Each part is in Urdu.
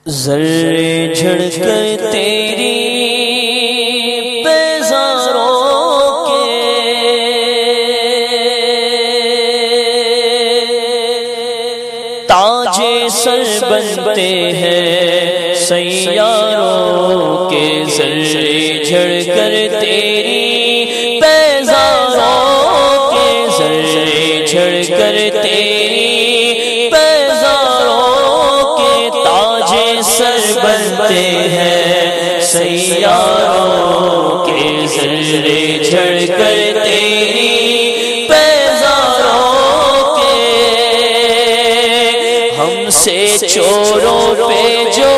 ذرے جھڑ کر تیری بیزاروں کے تاج سر بنتے ہیں سیاروں کے، ذرے جھڑ کر تیری بیزاروں کے، ذرے جھڑ کر تیری بیزاروں کے تاج سر بنتے ہیں سیاروں کے، ذرے جھڑ کر تیری بیزاروں کے، ہم سے چوروں پہ جو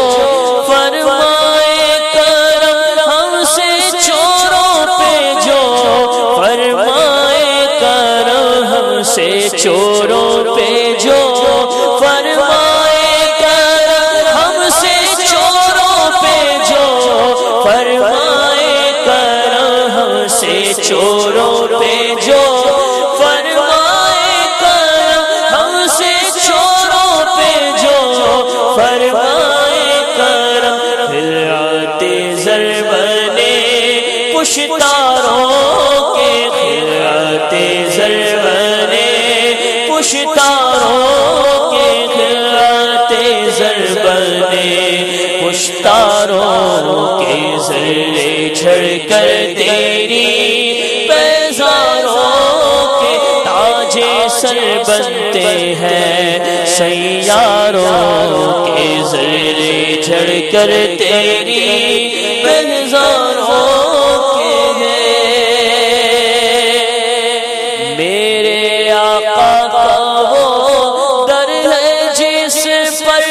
فرمائے کرم، ہم سے چوروں پہ جو فرمائے کرم، ہم سے چوروں پہ جو فرمائے کرم، ہم سے چوروں پہ جو فرمائے کرم، ہم سے چوروں پہ جو فرمائے کرم، ہم سے چوروں پہ جو فرمائے کرم، پھر آتے ضرب نے پشتاروں کے، پھر آتے ضرب نے پشتاروں کے، پھر آتے ضرب نے پشتاروں کے، ذرے جھڑ کر تیری بیزاروں کے تاج سر بنتے ہیں سیاروں کے، ذرے جھڑ کر تیری بیزاروں کے ہیں۔ میرے آقا کا وہ در ہے جس پر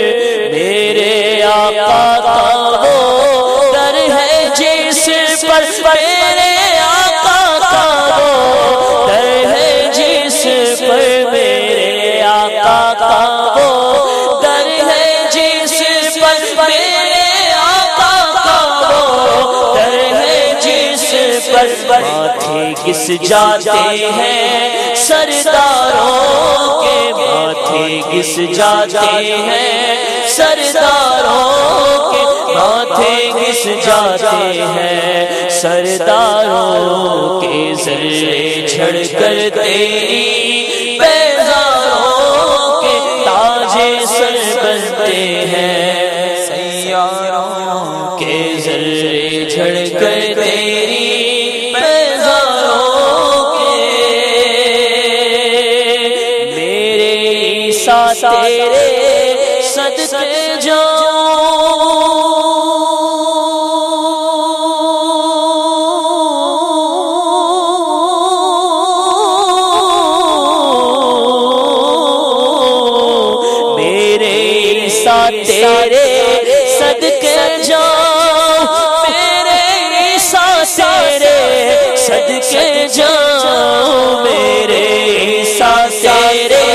میرے آقا کا وہ در ہے جس پر، میرے آقا کا وہ در ہے جس پر، میرے آقا کا وہ در ہے جس پر، میرے آقا کا وہ در ہے جس پر، ماتھے گس جاتے ہیں سرداروں کے، ماتھے گس جاتے ہیں سرداروں کے، ماتھے گس جاتے ہیں سرداروں کے، ذرے جھڑ کر تیری بیزاروں کے تاج سر بنتے ہیں سیاروں کے، ذرے جھڑ کر تیری بیزاروں کے، میرے عیسیٰ تیرے صدقے جاؤں، میرے عیسیٰ تیرے صدقے جاؤں، میرے عیسیٰ تیرے صدقے جاؤں، میرے عیسیٰ تیرے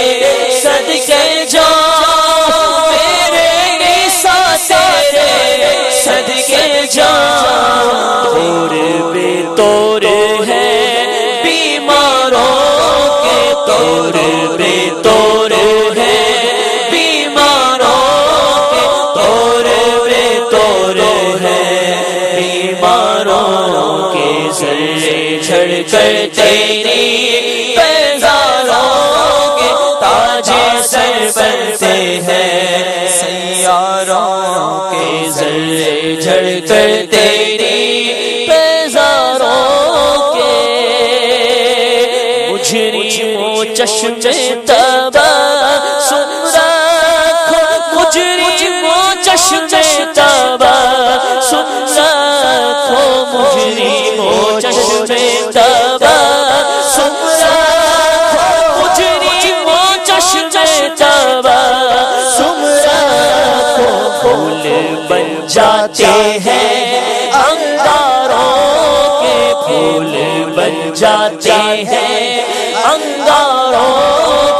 صدقے جاؤں، میرے عیسیٰ تیرے صدقے جاؤں، طور بے طور ہے بیماروں کے، طور بے طور ہے بیماروں کے، طور بے طور ہے بیماروں کے، ذرے جھڑ کر تیری بیزاروں کے تاج سر بنتے ہیں سیاروں کے، ذرے جھڑ کر تیری بیزاروں کے، مجرموں چشم تبسم رکھو، مجرموں چشم تبسم رکھو، مجرموں چشم تبسم رکھو، مجرموں چشم تبسم رکھو، پھول بن جاتے ہیں انگاروں کے، پھول بن جاتے ہیں انگاروں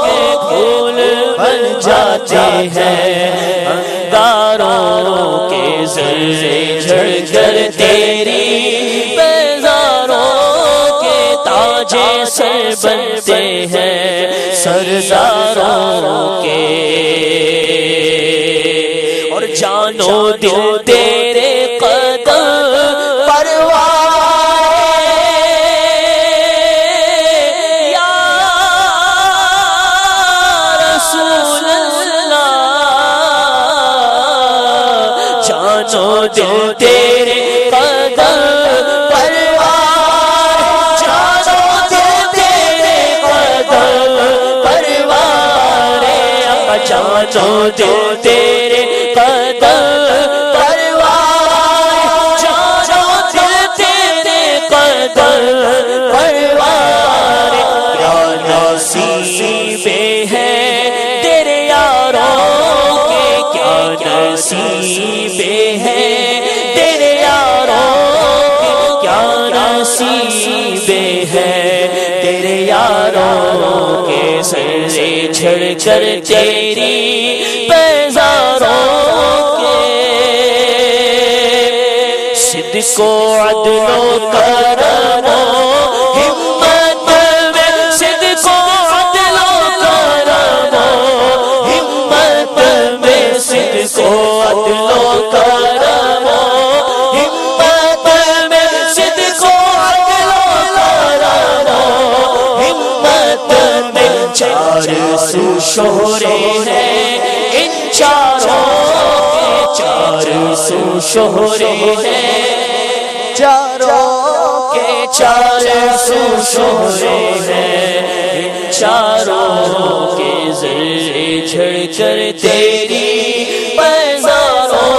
کے، پھول بن جاتے ہیں انگاروں کے، ذرے جھڑ کر تیری بیزاروں کے تاجے سر بنتے ہیں سرداروں کے، اور جانو دل تیرے قدم پروائے یا رسول اللہ، جانو دل تیرے قدم پروائے، جانو دل تیرے قدم پروائے، جانو دل تیرے قدم پروائے، جانو دل تیرے قدم پروائے، کیا نصیب ہے تیرے یاروں کے، کیا نصیب ہے تیرے یاروں کے، کیا نصیب ہے تیرے یاروں کے، سر سے چھڑ کر تیری پیزاروں کے، صدق و عدل و کرم و ہمت میں، صدق و عدل و کرم و ہمت میں، صدق و عدل و کرم و ہمت میں، صدق و عدل و کرم و ہمت میں، چار سو شہرے ہیں ان چاروں کے، چار سو شہرے ہیں چاروں کے، چار سو شہرے ہیں ان چاروں کے، ذرے جھڑ کر تیری پیزاروں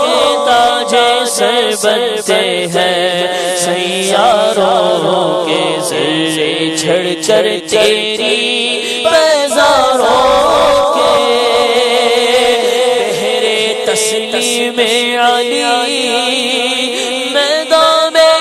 کے، تاجے سر بنتے ہیں سیاروں کے، ذرے جھڑ کر تیری پیزاروں کے، بہرے تسلیم علی میدان میں،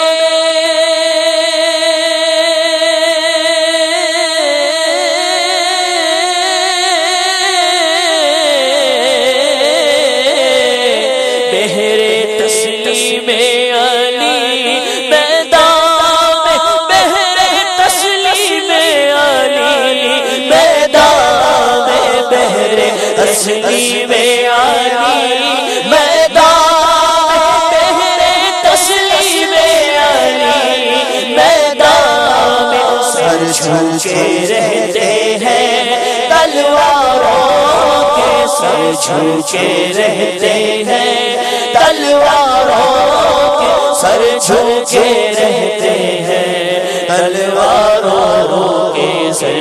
بہرے تسلیم علی میدان میں، بہرے تسلیم علی میدان میں، بہرے تسلیم علی میدان میں، بہرے تسلیم علی میدان میں، سر جھکے رہتے ہیں تلواروں کے، سر جھکے رہتے ہیں تلواروں کے، سر جھکے رہتے ہیں تلواروں کے، سر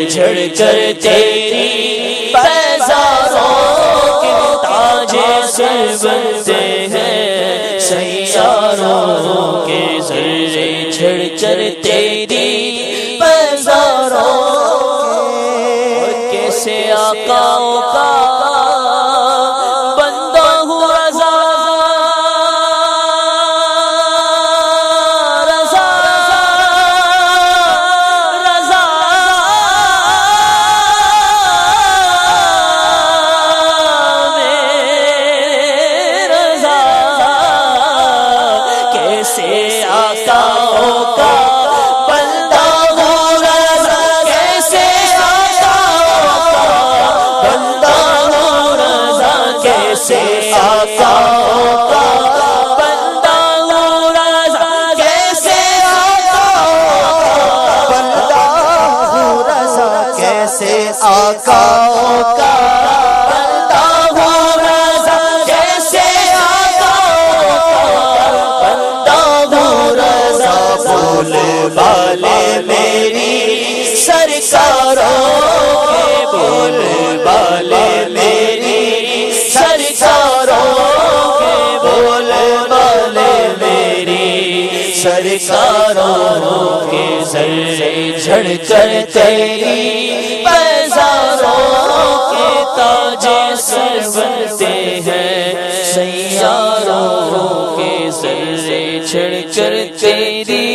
جھڑ کر تیری پیزاروں کے، تاجے سر بنتے ہیں سیاروں کے، سر جھڑ کر تیری پیزاروں کے، اور کیسے آقاؤں کا بندہ ہوں رضا، رضا رضا میں رضا، کیسے آقاؤں کا بندہ ہوں رضا، کیسے آقاؤں کا بندہ ہوں رضا، کیسے آقاؤں کا بندہ ہوں رضا، کیسے آقاؤں کا بندہ ہوں رضا، کیسے آقاؤں کا بندہ ہوں رضا، کیسے آقاؤں کا بندہ ہوں رضا، بولے والے میری سرکاروں کے، بولے والے میری سرکاروں کے، بولے والے میری سرکاروں کے، ذرے جھڑ کر تیری پیزاروں کے، تاجے سر بنتے ہیں سیاروں کے، ذرے جھڑ کر تیری